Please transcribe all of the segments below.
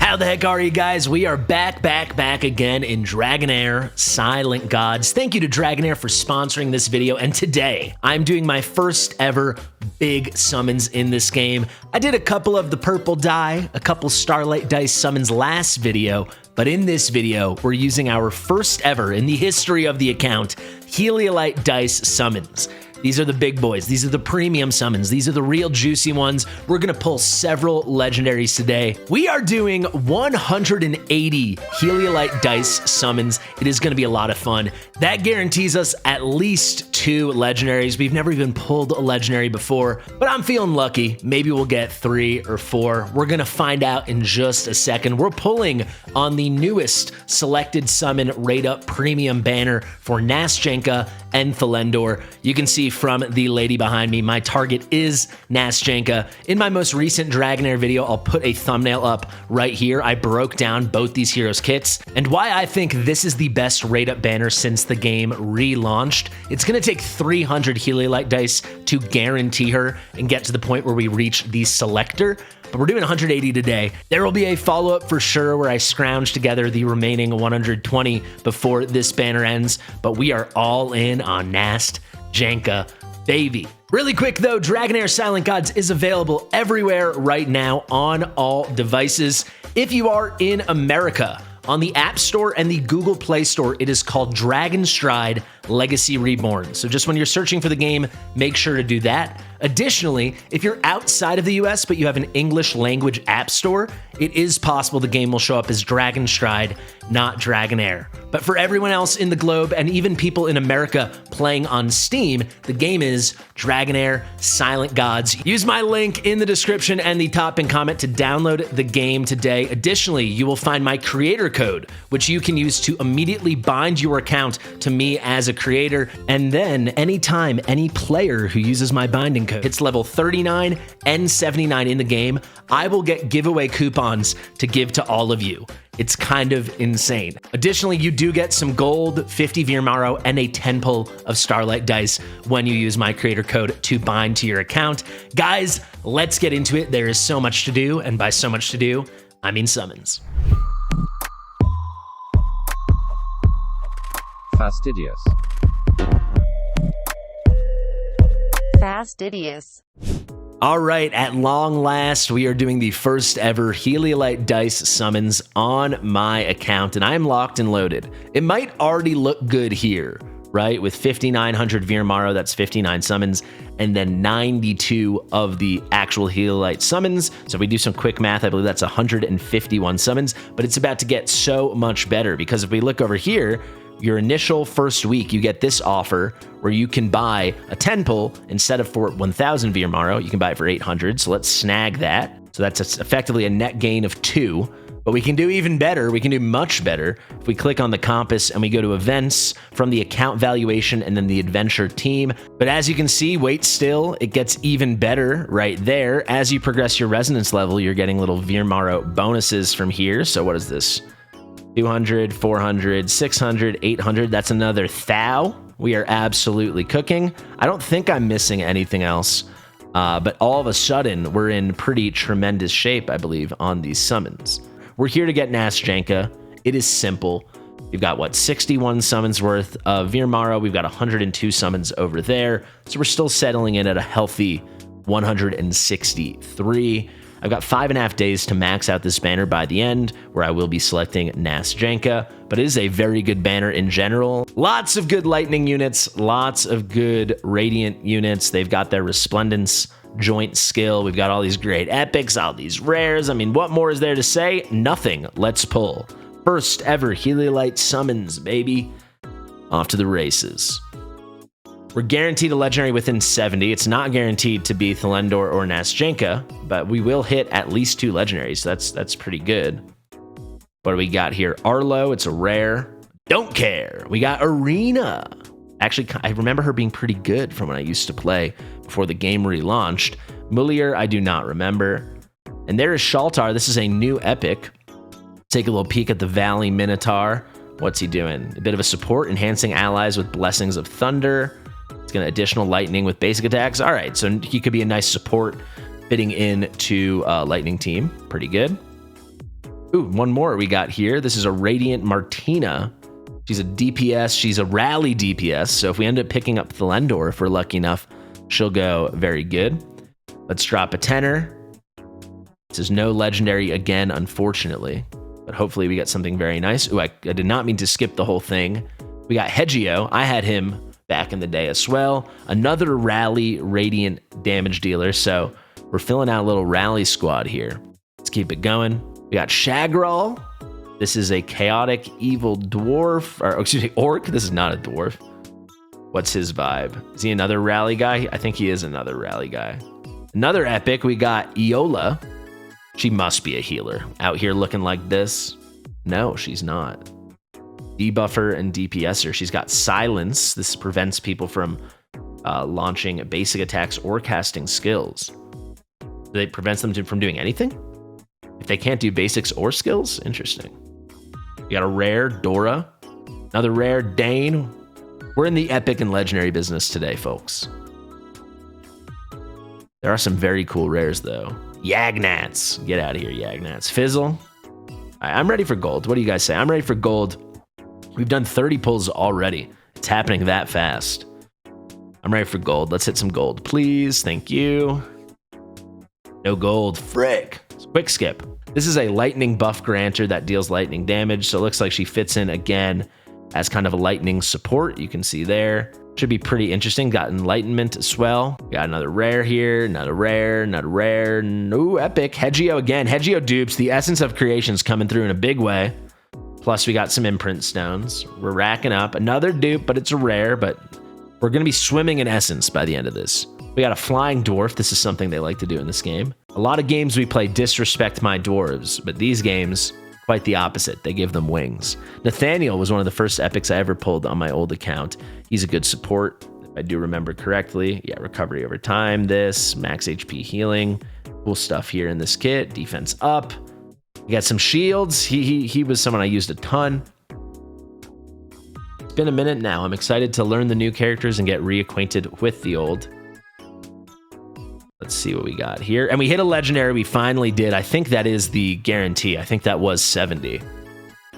How the heck are you guys? We are back again in Dragonheir Silent Gods. Thank you to Dragonheir for sponsoring this video, and today I'm doing my first ever big summons in this game. I did a couple of the purple die, a couple Starlight Dice summons last video, but in this video, we're using our first ever in the history of the account, Heliolite Dice summons. These are the big boys. These are the premium summons. These are the real juicy ones. We're going to pull several legendaries today. We are doing 180 Heliolite Dice summons. It is going to be a lot of fun. That guarantees us at least 2 legendaries. We've never even pulled a legendary before, but I'm feeling lucky. Maybe we'll get 3 or 4. We're going to find out in just a second. We're pulling on the newest selected summon rate up premium banner for Nastjenka and Thalendor. You can see from the lady behind me, my target is Nastjenka. In my most recent Dragonheir video, I'll put a thumbnail up right here. I broke down both these heroes' kits and why I think this is the best rate up banner since the game relaunched. It's going to take 300 Heliolite dice to guarantee her and get to the point where we reach the selector. But we're doing 180 today. There will be a follow-up for sure where I scrounge together the remaining 120 before this banner ends, but we are all in on Nastjenka, baby. Really quick though, Dragonheir Silent Gods is available everywhere right now on all devices. If you are in America, on the App Store and the Google Play Store, it is called Dragonstride Legacy Reborn. So just when you're searching for the game, make sure to do that. Additionally, if you're outside of the US, but you have an English language app store, it is possible the game will show up as Dragonstride, not Dragonheir. But for everyone else in the globe, and even people in America playing on Steam, the game is Dragonheir Silent Gods. Use my link in the description and the top pin comment to download the game today. Additionally, you will find my creator code, which you can use to immediately bind your account to me as a creator. And then anytime any player who uses my binding code hits level 39 and 79 in the game, I will get giveaway coupons to give to all of you. It's kind of insane. Additionally, you do get some gold, 50 Wyrmarrow, and a 10 pull of Starlight Dice when you use my creator code to bind to your account. Guys, let's get into it. There is so much to do, and by so much to do, I mean summons. Fastidious. Fastidious. All right, at long last, we are doing the first ever Heliolite Dice summons on my account, and I'm locked and loaded. It might already look good here, right? With 5,900 Wyrmarrow, that's 59 summons, and then 92 of the actual Heliolite summons. So if we do some quick math, I believe that's 151 summons, but it's about to get so much better because if we look over here, your initial first week, you get this offer where you can buy a 10 pull instead of for 1,000 Wyrmarrow, you can buy it for 800. So let's snag that. So that's effectively a net gain of 2. But we can do even better. We can do much better if we click on the compass and we go to events from the account valuation and then the adventure team. But as you can see, wait still, it gets even better right there. As you progress your resonance level, you're getting little Wyrmarrow bonuses from here. So what is this? 200, 400, 600, 800. That's another 1,000. We are absolutely cooking. I don't think I'm missing anything else, but all of a sudden, we're in pretty tremendous shape, I believe, on these summons. We're here to get Nastjenka. It is simple. We've got, what, 61 summons worth of Wyrmarrow. We've got 102 summons over there. So we're still settling in at a healthy 163. I've got 5.5 days to max out this banner by the end, where I will be selecting Nastjenka, but it is a very good banner in general. Lots of good lightning units, lots of good radiant units. They've got their resplendence joint skill. We've got all these great epics, all these rares. I mean, what more is there to say? Nothing. Let's pull. First ever Heliolite summons, baby. Off to the races. We're guaranteed a legendary within 70. It's not guaranteed to be Thalendor or Nastjenka, but we will hit at least 2 legendaries. So that's pretty good. What do we got here? Arlo, it's a rare. Don't care. We got Arena. Actually, I remember her being pretty good from when I used to play before the game relaunched. Mulier, I do not remember. And there is Shaltar. This is a new epic. Take a little peek at the Valley Minotaur. What's he doing? A bit of a support, enhancing allies with Blessings of Thunder. It's going to additional lightning with basic attacks. All right, so he could be a nice support fitting in to lightning team. Pretty good. Ooh, one more we got here. This is a Radiant Martina. She's a DPS. She's a rally DPS. So if we end up picking up Thelendor, if we're lucky enough, she'll go very good. Let's drop a tenner. This is no legendary again, unfortunately. But hopefully we get something very nice. Ooh, I did not mean to skip the whole thing. We got Hegio. I had him back in the day as well. Another rally radiant damage dealer. So we're filling out a little rally squad here. Let's keep it going. We got Shagral. This is a chaotic evil dwarf, or excuse me, orc. This is not a dwarf. What's his vibe? Is he another rally guy? I think he is another rally guy. Another epic, we got Iola. She must be a healer. Out here looking like this. No, she's not. Debuffer and DPSer. She's got silence. This prevents people from launching basic attacks or casting skills. It prevents them from doing anything? If they can't do basics or skills? Interesting. We got a rare Dora. Another rare Dane. We're in the epic and legendary business today, folks. There are some very cool rares, though. Yagnats. Get out of here, Yagnats. Fizzle. I'm ready for gold. What do you guys say? I'm ready for gold. We've done 30 pulls already. It's happening that fast. I'm ready for gold. Let's hit some gold, please. Thank you. No gold. Frick. Quick skip. This is a lightning buff granter that deals lightning damage, so it looks like she fits in again as kind of a lightning support. You can see there. Should be pretty interesting. Got enlightenment as well. Got another rare here, another rare, another rare. No epic. Hegio again. Hegio dupes. The essence of creation's coming through in a big way. Plus we got some imprint stones. We're racking up. Another dupe, but it's a rare, but we're going to be swimming in essence by the end of this. We got a flying dwarf. This is something they like to do in this game. A lot of games we play disrespect my dwarves, but these games, quite the opposite. They give them wings. Nathaniel was one of the first epics I ever pulled on my old account. He's a good support, if I do remember correctly. Yeah, recovery over time, this, max HP healing. Cool stuff here in this kit. Defense up. We got some shields. He was someone I used a ton. It's been a minute now. I'm excited to learn the new characters and get reacquainted with the old. Let's see what we got here. And we hit a legendary. We finally did. I think that is the guarantee. I think that was 70.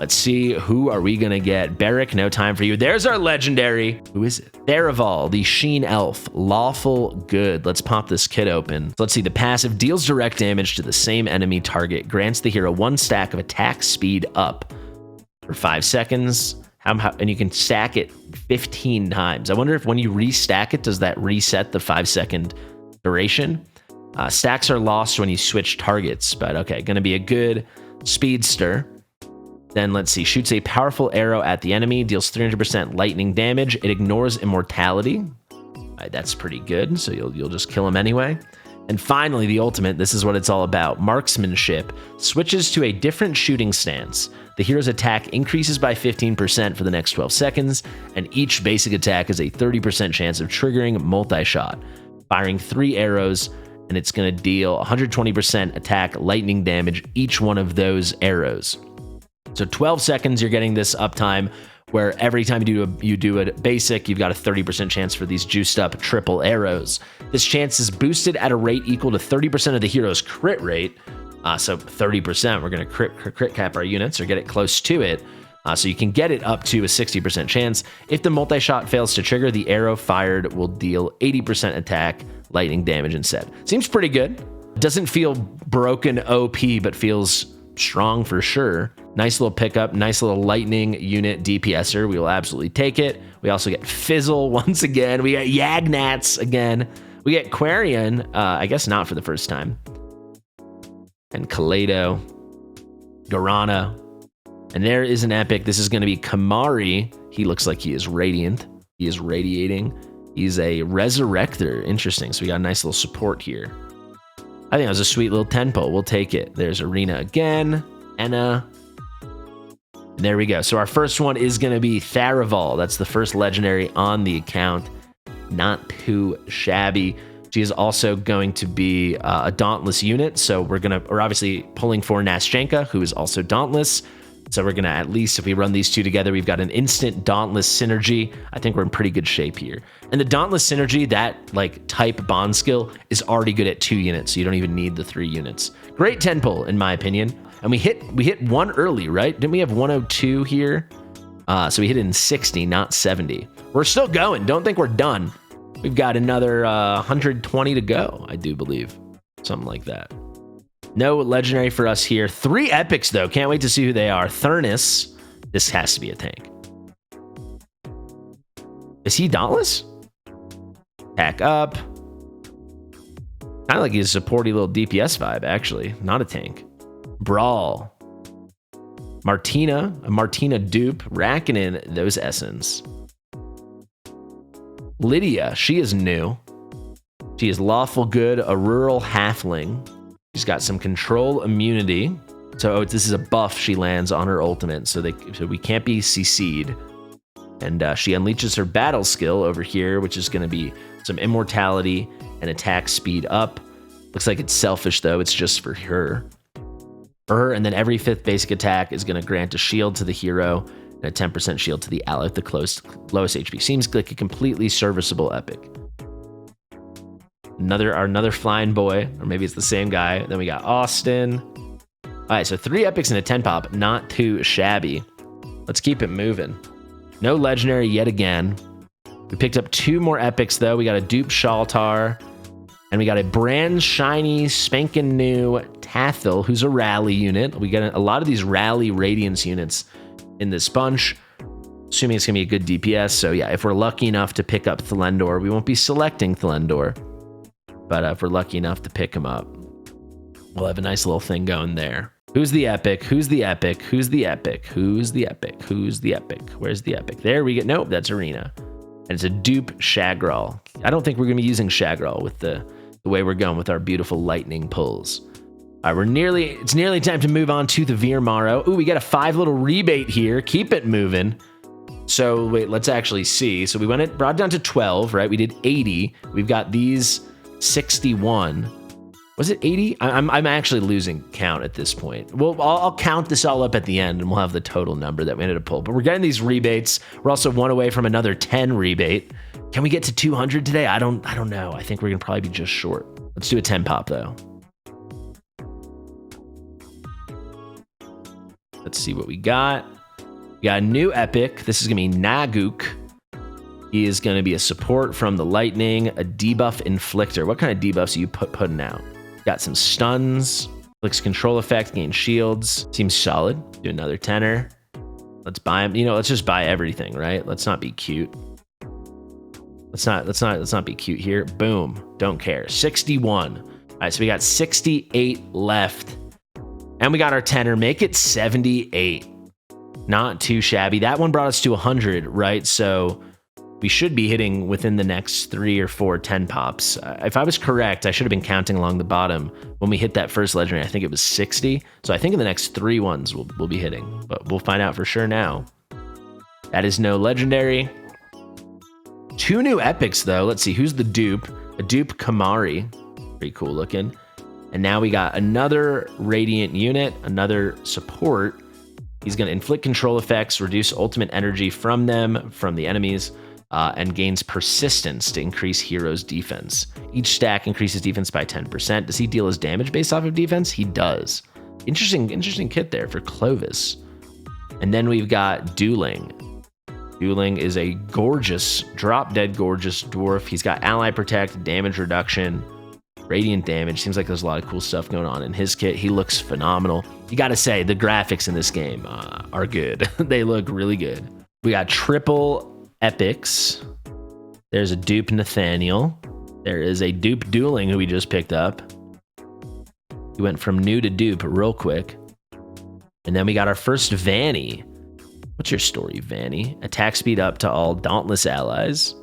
Let's see. Who are we going to get? Barrick, no time for you. There's our legendary. Who is it? Theraval, the Sheen Elf. Lawful good. Let's pop this kit open. So let's see. The passive deals direct damage to the same enemy target. Grants the hero 1 stack of attack speed up for 5 seconds. And you can stack it 15 times. I wonder if when you restack it, does that reset the 5-second duration? Stacks are lost when you switch targets, but okay, gonna be a good speedster. Then let's see, shoots a powerful arrow at the enemy, deals 300% lightning damage. It ignores immortality. All right, that's pretty good, so you'll just kill him anyway. And finally, the ultimate, this is what it's all about. Marksmanship switches to a different shooting stance. The hero's attack increases by 15% for the next 12 seconds, and each basic attack has a 30% chance of triggering multi-shot, firing 3 arrows, and it's going to deal 120% attack lightning damage each one of those arrows. So 12 seconds, you're getting this uptime, where every time you do a basic, you've got a 30% chance for these juiced up triple arrows. This chance is boosted at a rate equal to 30% of the hero's crit rate. So 30%, we're going to crit cap our units or get it close to it. So you can get it up to a 60% chance. If the multi-shot fails to trigger, the arrow fired will deal 80% attack lightning damage instead. Seems pretty good. Doesn't feel broken OP, but feels strong for sure. Nice little pickup, nice little lightning unit DPSer. We will absolutely take it. We also get Fizzle once again. We got Yagnats again. We get Quarian, I guess not for the first time. And Kaleido, Garana. And there is an epic. This is going to be Kamari. He looks like he is radiant. He is radiating. He's a resurrector. Interesting. So we got a nice little support here. I think that was a sweet little 10 pull. We'll take it. There's Arena again. Enna. And there we go. So our first one is going to be Theraval. That's the first legendary on the account. Not too shabby. She is also going to be a Dauntless unit. So we're obviously pulling for Naschenka, who is also Dauntless. So we're going to, at least if we run these two together, we've got an instant Dauntless synergy. I think we're in pretty good shape here. And the Dauntless synergy, that like type bond skill is already good at 2 units. So you don't even need the 3 units. Great 10 pull, in my opinion. And we hit one early, right? Didn't we have 102 here? So we hit it in 60, not 70. We're still going. Don't think we're done. We've got another 120 to go, I do believe. Something like that. No legendary for us here. 3 epics, though. Can't wait to see who they are. Thurnus. This has to be a tank. Is he Dauntless? Attack up. Kind of like he's a supporty little DPS vibe, actually. Not a tank. Brawl. Martina. A Martina dupe. Racking in those essence. Lydia. She is new. She is lawful good. A rural halfling. She's got some control immunity. So this is a buff she lands on her ultimate. So we can't be CC'd. And she unleashes her battle skill over here, which is going to be some immortality and attack speed up. Looks like it's selfish, though. It's just for her. And then every 5th basic attack is going to grant a shield to the hero and a 10% shield to the ally with the lowest HP. Seems like a completely serviceable epic. Another flying boy, or maybe it's the same guy. Then we got Austin. All right, so 3 epics and a 10 pop. Not too shabby. Let's keep it moving. No legendary yet again. We picked up 2 more epics, though. We got a dupe Shaltar, and we got a brand shiny, spanking new Tathil, who's a rally unit. We got a lot of these rally Radiance units in this bunch, assuming it's going to be a good DPS. So yeah, if we're lucky enough to pick up Thelendor, we won't be selecting Thelendor, but if we're lucky enough to pick him up, we'll have a nice little thing going there. Who's the epic? Who's the epic? Who's the epic? Who's the epic? Who's the epic? Where's the epic? There we go. Nope, that's Arena. And it's a dupe Shagral. I don't think we're going to be using Shagral with the way we're going with our beautiful lightning pulls. All right, it's nearly time to move on to the Wyrmarrow. Ooh, we got a 5 little rebate here. Keep it moving. So wait, let's actually see. So we brought it down to 12, right? We did 80. We've got these 61. Was it 80? I'm actually losing count at this point. Well, I'll count this all up at the end and we'll have the total number that we ended up pulling. But we're getting these rebates. We're also 1 away from another 10 rebate. Can we get to 200 today? I don't know. I think we're gonna probably be just short. Let's do a 10 pop though. Let's see what we got. We got a new epic. This is gonna be Naguk. He is gonna be a support from the lightning, a debuff inflictor. What kind of debuffs are you putting out? Got some stuns, clicks control effect, gain shields. Seems solid. Do another 10er. Let's buy him. Let's just buy everything, right? Let's not be cute. Let's not be cute here. Boom. Don't care. 61. All right, so we got 68 left. And we got our 10er. Make it 78. Not too shabby. That one brought us to 100, right? So we should be hitting within the next 3 or 4 10 pops. If I was correct, I should have been counting along the bottom. When we hit that first legendary, I think it was 60. So I think in the next 3 ones we'll be hitting. But we'll find out for sure now. That is no legendary. 2 new epics, though. Let's see. Who's the dupe? A dupe Kamari. Pretty cool looking. And now we got another Radiant unit, another support. He's going to inflict control effects, reduce ultimate energy from the enemies, and gains persistence to increase heroes' defense. Each stack increases defense by 10%. Does he deal his damage based off of defense? He does. Interesting kit there for Clovis. And then we've got Dueling. Dueling is a gorgeous, drop-dead gorgeous dwarf. He's got ally protect, damage reduction, radiant damage. Seems like there's a lot of cool stuff going on in his kit. He looks phenomenal. You gotta say, the graphics in this game are good. They look really good. We got triple epics. There's a dupe Nathaniel. There is a dupe Dueling who we just picked up. He went from new to dupe real quick. And then we got our first Vanny. What's your story, Vanny? Attack speed up to all Dauntless allies.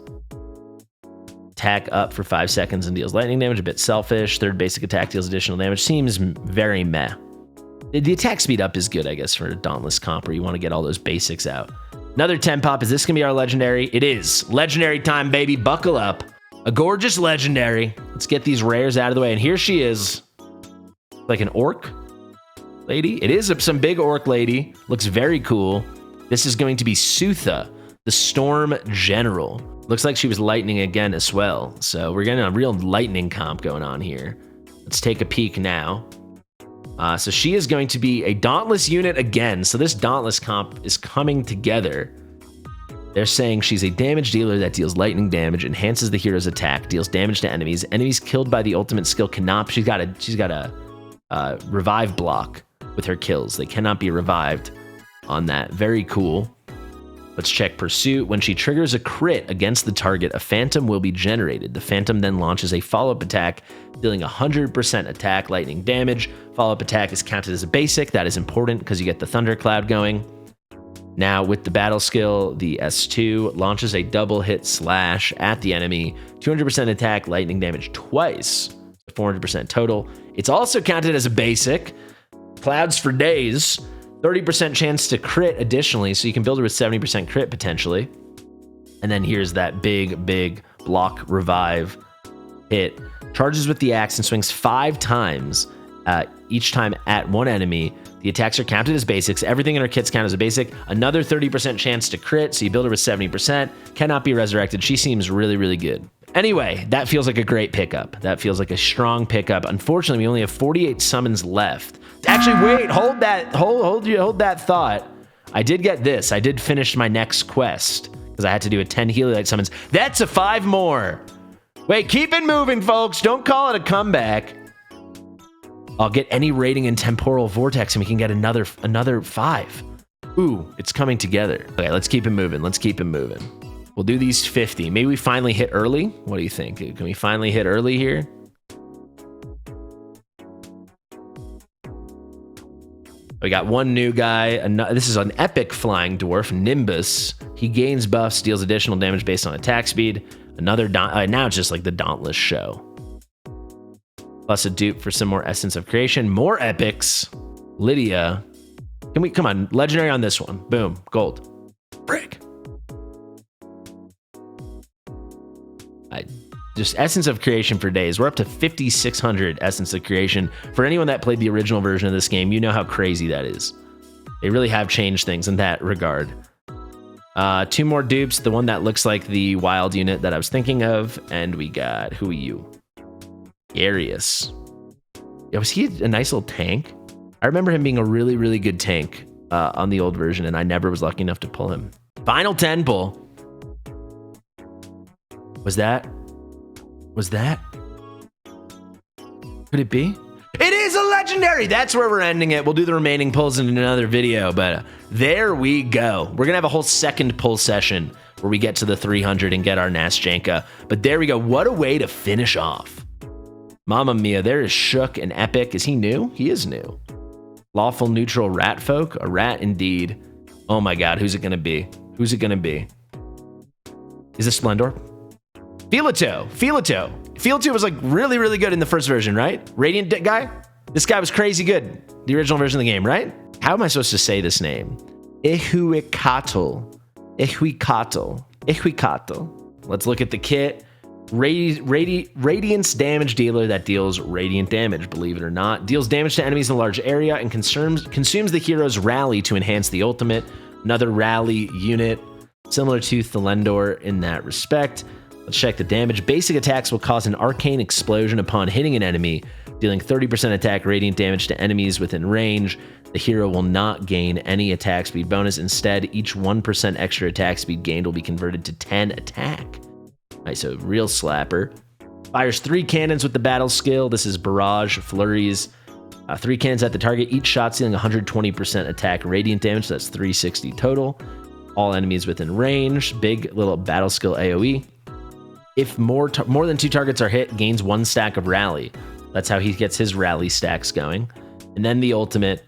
Attack up for 5 seconds and deals lightning damage. A bit selfish. Third basic attack deals additional damage. Seems very meh. The attack speed up is good, I guess, for a Dauntless comp where you want to get all those basics out. Another 10 pop. Is this going to be our legendary? It is. Legendary time, baby. Buckle up. A gorgeous legendary. Let's get these rares out of the way. And here she is. Like an orc lady. It is some big orc lady. Looks very cool. This is going to be Sutha, the Storm General. Looks like she was lightning again as well. So we're getting a real lightning comp going on here. Let's take a peek now. So she is going to be a Dauntless unit again. So this Dauntless comp is coming together. They're saying she's a damage dealer that deals lightning damage, enhances the hero's attack, deals damage to enemies. Enemies killed by the ultimate skill cannot. She's got a revive block with her kills. They cannot be revived on that. Very cool. Let's check Pursuit. When she triggers a crit against the target, a phantom will be generated. The phantom then launches a follow-up attack, dealing 100% attack lightning damage. Follow-up attack is counted as a basic. That is important because you get the thundercloud going. Now, with the battle skill, the S2 launches a double hit slash at the enemy, 200% attack lightning damage twice, 400% total. It's also counted as a basic. Clouds for days. 30% chance to crit additionally, so you can build her with 70% crit potentially. And then here's that big block revive hit. Charges with the axe and swings 5 times, each time at one enemy. The attacks are counted as basics. Everything in her kits count as a basic. Another 30% chance to crit, so you build her with 70%. Cannot be resurrected. She seems really good. Anyway, that feels like a great pickup. That feels like a strong pickup. Unfortunately, we only have 48 summons left. Actually, wait, hold that thought. I did get this. I did finish my next quest because I had to do a 10 Heliolite summons. That's a 5 more. Wait, keep it moving, folks. Don't call it a comeback. I'll get any rating in Temporal Vortex and we can get another 5. Ooh, it's coming together. Okay, let's keep it moving. We'll do these 50. Maybe we finally hit early. What do you think? Can we finally hit early here? We got one new guy. This is an epic flying dwarf, Nimbus. He gains buffs, deals additional damage based on attack speed. Another now it's just like the Dauntless show. Plus a dupe for some more Essence of Creation. More epics. Lydia. Come on, legendary on this one. Boom, gold. Frick. Just Essence of Creation for days. We're up to 5,600 Essence of Creation. For anyone that played the original version of this game, you know how crazy that is. They really have changed things in that regard. 2 more dupes. The one that looks like the wild unit that I was thinking of. And we got, who are you? Arius. Yeah, was he a nice little tank? I remember him being a really good tank on the old version, and I never was lucky enough to pull him. Final 10 pull. Was that? Could it be? It is a legendary. That's where we're ending it. We'll do the remaining pulls in another video, but there we go. We're gonna have a whole second pull session where we get to the 300 and get our Nastjanka. But there we go. What a way to finish off. Mamma mia, there is Shook and Epic. Is he new? He is new. Lawful neutral rat folk. A rat indeed. Oh my god, who's it gonna be? Is it Splendor? Filato was like really good in the first version, right? Radiant guy? This guy was crazy good. The original version of the game, right? How am I supposed to say this name? Ihuicatl. Let's look at the kit. Radiance damage dealer that deals radiant damage, believe it or not. Deals damage to enemies in a large area and consumes the hero's rally to enhance the ultimate. Another rally unit, similar to Thelendor in that respect. Let's check the damage. Basic attacks will cause an arcane explosion upon hitting an enemy, dealing 30% attack radiant damage to enemies within range. The hero will not gain any attack speed bonus. Instead, each 1% extra attack speed gained will be converted to 10 attack. All right, so real slapper. Fires 3 cannons with the battle skill. This is Barrage, Flurries. 3 cannons at the target. Each shot dealing 120% attack radiant damage. So that's 360 total. All enemies within range. Big little battle skill AoE. If more than 2 targets are hit, gains 1 stack of rally. That's how he gets his rally stacks going. And then the ultimate,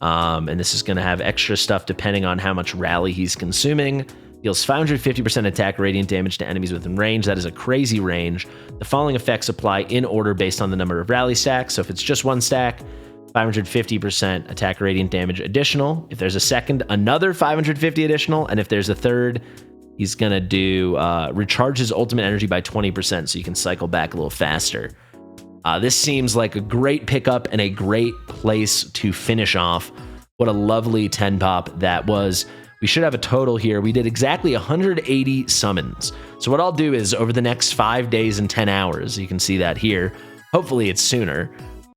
and this is going to have extra stuff depending on how much rally he's consuming. Deals 550% attack radiant damage to enemies within range. That is a crazy range. The following effects apply in order based on the number of rally stacks. So if it's just 1 stack, 550% attack radiant damage additional. If there's a second, another 550 additional. And if there's a third, he's going to do recharge his ultimate energy by 20%, so you can cycle back a little faster. This seems like a great pickup and a great place to finish off. What a lovely 10 pop that was. We should have a total here. We did exactly 180 summons. So what I'll do is over the next 5 days and 10 hours, you can see that here. Hopefully it's sooner.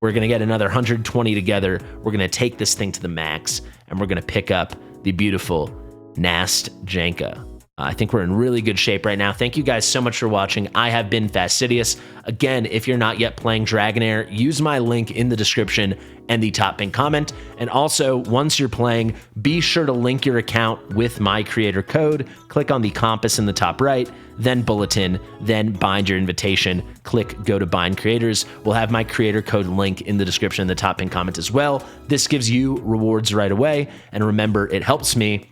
We're going to get another 120 together. We're going to take this thing to the max, and we're going to pick up the beautiful Nast Janka. I think we're in really good shape right now. Thank you guys so much for watching. I have been Fastidious. Again, if you're not yet playing Dragonheir, use my link in the description and the top pinned comment. And also, once you're playing, be sure to link your account with my creator code. Click on the compass in the top right, then bulletin, then bind your invitation. Click go to bind creators. We'll have my creator code link in the description and the top pinned comment as well. This gives you rewards right away. And remember, it helps me.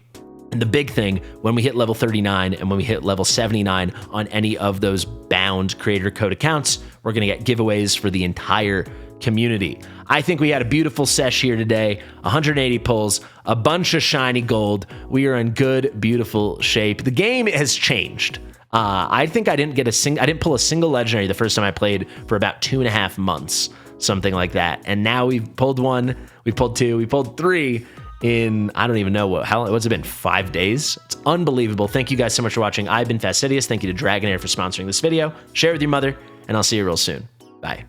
And the big thing, when we hit level 39 and when we hit level 79 on any of those bound creator code accounts, we're going to get giveaways for the entire community. I think we had a beautiful sesh here today, 180 pulls, a bunch of shiny gold. We are in good, beautiful shape. The game has changed. I think I didn't pull a single legendary the first time I played for about 2.5 months, something like that. And now we've pulled one, we pulled two, we pulled three in, I don't even know what's it been, 5 days? It's unbelievable. Thank you guys so much for watching. I've been Fastidious. Thank you to Dragonheir for sponsoring this video. Share it with your mother, and I'll see you real soon. Bye.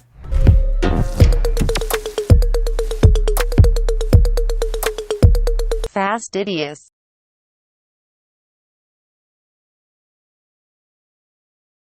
Fastidious.